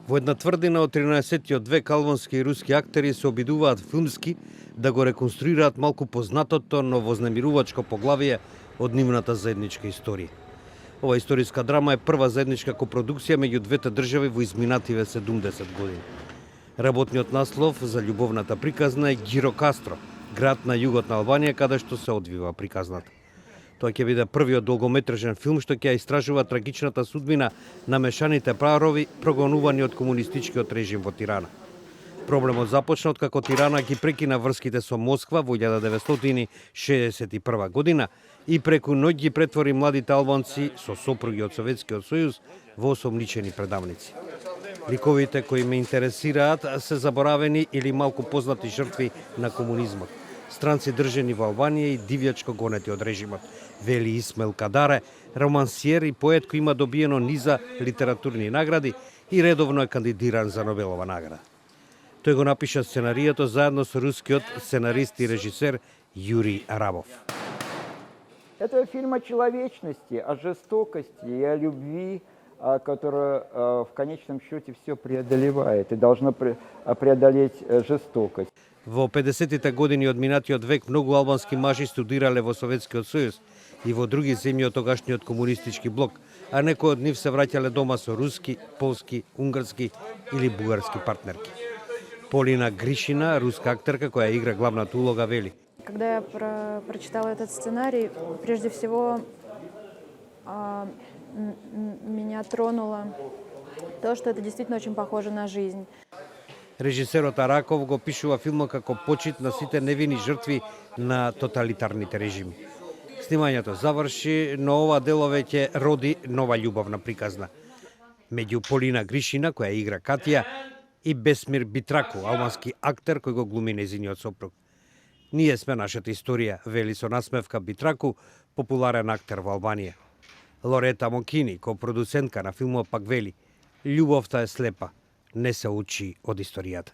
Во една тврдина од 13-тиот век албански и руски актери се обидуваат филмски да го реконструираат малку познатото, но вознемирувачко поглавие од нивната заедничка историја. Ова историска драма е прва заедничка копродукција меѓу двете држави во изминативе 70 години. Работниот наслов за љубовната приказна е Гирокастро, град на југот на Албанија каде што се одвива приказната. Тоа ќе биде првиот долгометражен филм што ќе истражува трагичната судбина на мешаните парови прогонувани од комунистичкиот режим во Тирана. Проблемот започна откако Тирана ги прекина врските со Москва во 1961 година и преку ноќ ги претвори младите албанци со сопруги од Советскиот сојуз во осомничени предавници. Ликовите кои ме интересираат се заборавени или малку познати жртви на комунизмот. Странци држени во Албанија и дивјачко гонети од режимот, вели Исмел Кадаре, романсиер и поет кој има добиено низа литературни награди и редовно е кандидиран за Нобелова награда. Тој го напиша сценаријето заедно со рускиот сценарист и режисер Юрий Арабов. Это фильм о человечности, о жестокости и о любви, которая в конечном счете все преодолевает и должна преодолеть жестокость. Во 50-тите години од минатиот век многу албански мажи студирале во Советскиот сојуз и во други земји од тогашниот комунистички блок, а некои од нив се враќале дома со руски, полски, унгарски или бугарски партнерки. Полина Гришина, руска актерка која игра главната улога, вели: Когда я прочитала этот сценарий, прежде всего меня тронуло то, что это действительно очень похоже на жизнь. Режисерот Араков го пишува филмот како почит на сите невини жртви на тоталитарните режими. Снимањето заврши, но ова дело веќе роди нова љубовна приказна меѓу Полина Гришина, која игра Катија, и Бесмир Битраку, албански актер кој го глуми незиниот сопруг. Ние сме нашата историја, вели со насмевка Битраку, популарен актер во Албанија. Лорета Мокини, копродуцентка на филмот, пак вели: љубовта е слепа, не се учи од историјата.